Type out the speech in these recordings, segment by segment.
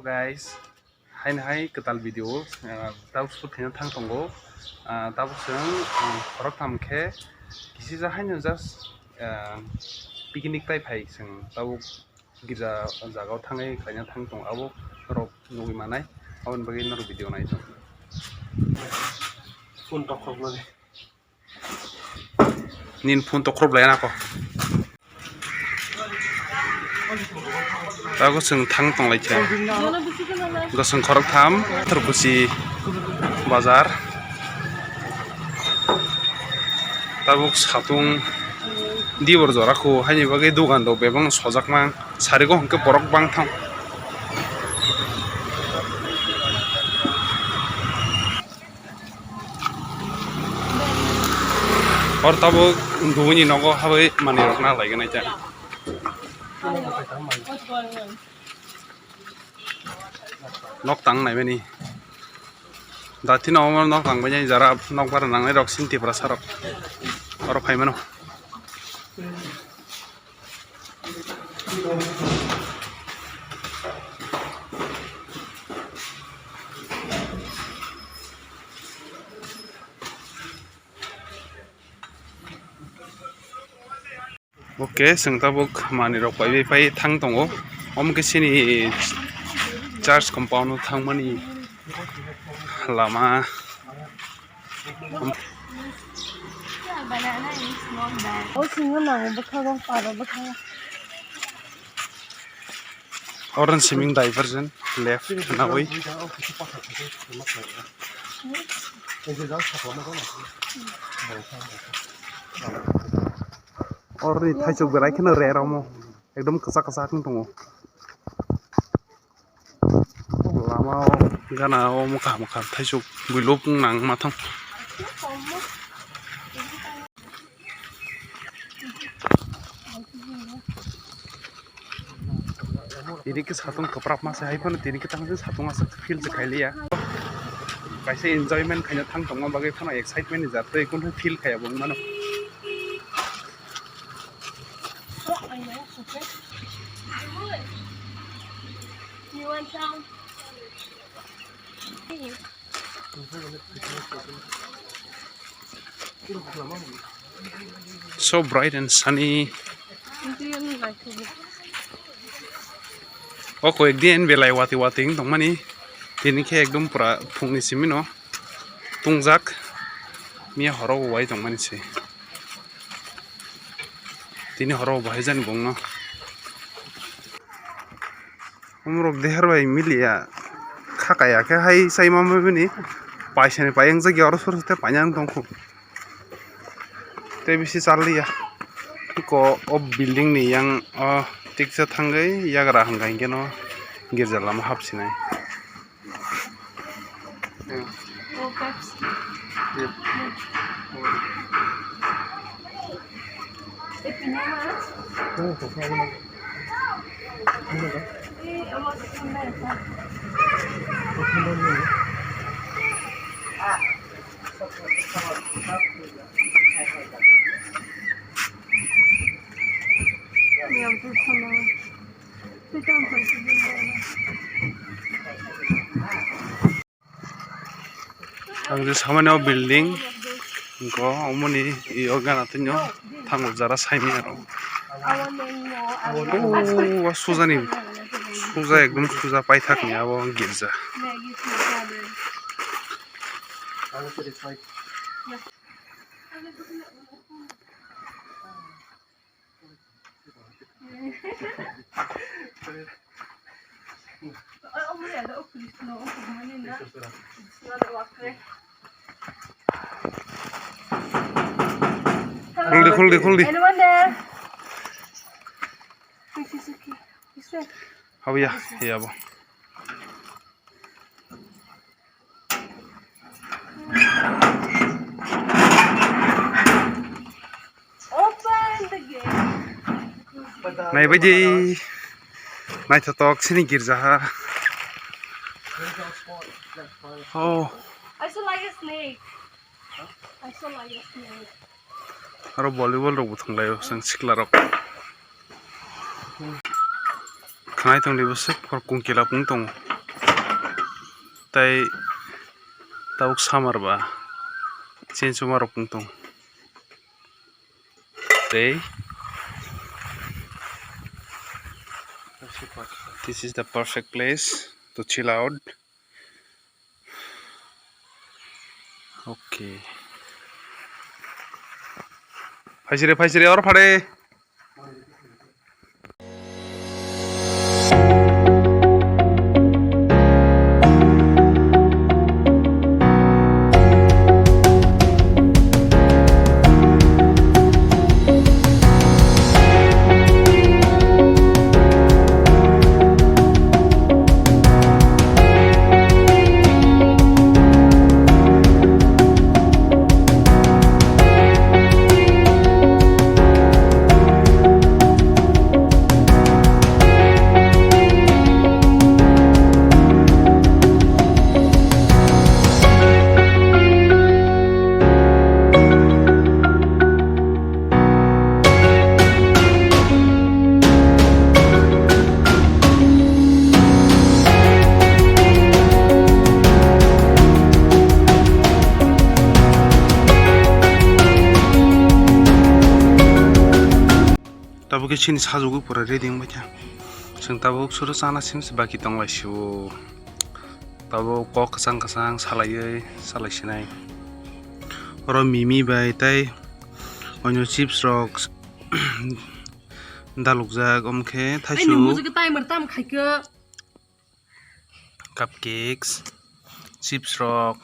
Hello guys, hai ketal video tau suthina thang tongo tau sung khorok tamkhe kisi ja haino just picnic tai phai sung tau girja jagao thangai khaina thang tong abo rok nugui manai aboni bagi noro video nai tong phone tokrok nani nin phone tokrok lai na ko tago sung thang tong lai cha gosong khorok tham terbusi bazar tabuk satung dibor jora ko haini bagai dogan do bebang sojak mang sarigo hongke borok bang thang or tabuk duguni nogo habai mani rok na laigen aja nok tang nai bani dati no nok tang bani jara nok bar nang nai rok sinti prasarok or phai mano Oke, sing tabuk mani rok pai thang tongo om ke sini church compound thang mani lama banana is not bad. Oh, singo na bakha para bakha. orange swimming diversion left na oi Ori thaisuk berai kheno re ramo ekdom kasa khung tongo lama gana o mukha thaisuk builo pung nang mathang ini ke satung keprap mas hai pun ini kita ngajin satung asa feel sekali ya kaisa enjoyment khaina thang tonga bagai phano excitement jate ikun feel khaya bong mano You want some? so bright and sunny Oko ekdien belai wati tong mani tini ke ekdom pura phungni simino tungjak mia horo wai tong mani se tini horo bhaijan bongno umrok dehar bai milia khakaya ke hai sai mama bini paisa ni payang jagi oro surte panyang tongku te bisi charliya ko ob building ni yang tiksa thangai yagra hangai geno girja lama hapsinai Oh, Pepsi. ang je samane building go omoni iogana tinyo thango jara saimi aro o suzani suza ekdom suza pai thakni abo girja Khuldi Anyone there? This way. how ya abo Open the gate. nai baji nai thotok sini girja ha oh I saw like a snake. I saw like a snake. aro volleyball rok thanglayo sang sikla rok khanai tong dibose for kungkila pung tong tei tabuk samarba chensu marok tong tei this is the perfect place to chill out. Okay. Paisire or phade. Tabuk chini sajugu pura ready ngbacha sing tabuk suru sana sims baki tonglaisiu tabuk kok kasang salaioi salaisinai oro mimi bai tei onyo chips rok dalukjak omkhe thaisu cupcakes chips rok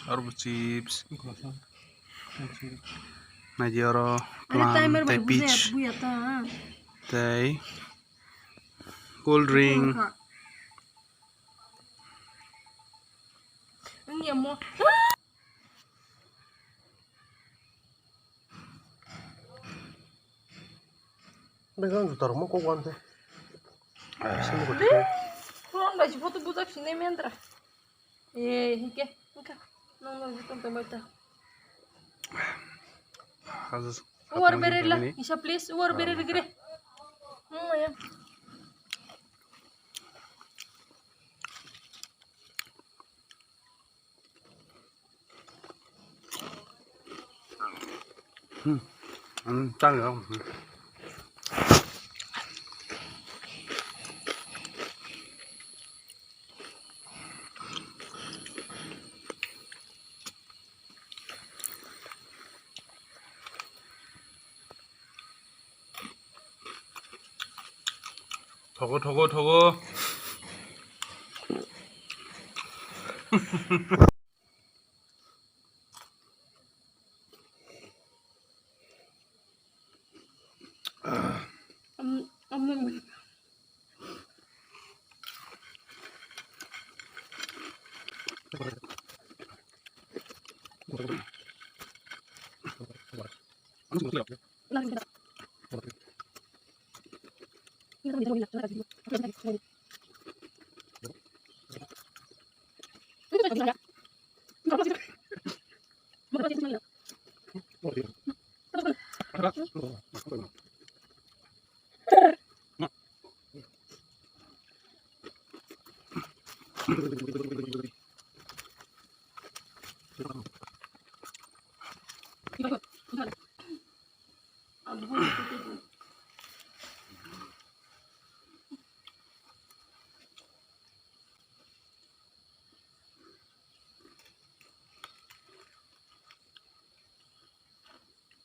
orbo chips naidi oro plum tei peach tei cold drink Begang jutar mo kok wante. Kurang dah foto budak sini mentra. Hike. Nong jutaan tombata. Uar berer lah, isa please uar berer gere. Ya. Tang ya. Togo.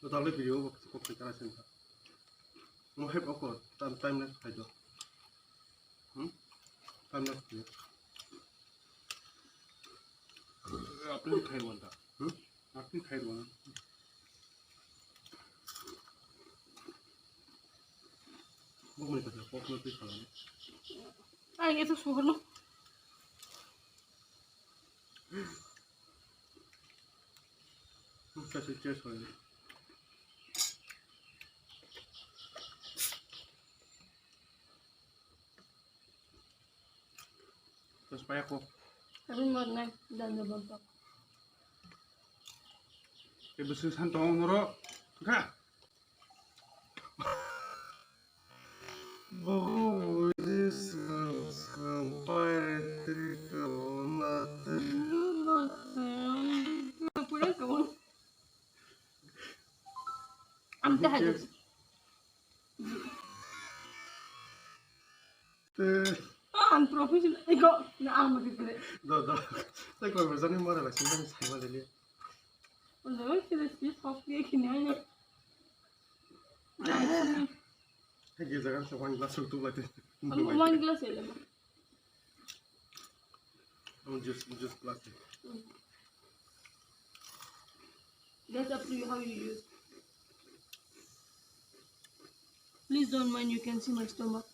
Total video kok kita rasain. Mau help aku, time lapse aja. Time lapse. Apa yang kayak mana? Apa yang kayak mana? Mau mana kerja? Kok mau pergi kalau? Itu suhul. Kasih cheers aja. Terus payah kok. Tapi mana dan jabatan. Ibu susan tong noro, kak. Sampai 3 km. 하지. 안 프로페셔널. 이거 나 아무리 그래. 너 그걸 왜 저는 말해 봐. 신경이 잘 받을래. 내가 이렇게 소프트웨어 그냥 이게 제가 저번 클래스로 또 봤대. one glass ele. just 클래스. That's up to you how you use. Please don't mind, you can see my stomach.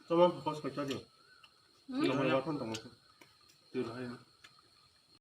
저만 바꿔서 갈게요. Từ 너무 rồi 약한 동무. từ rồi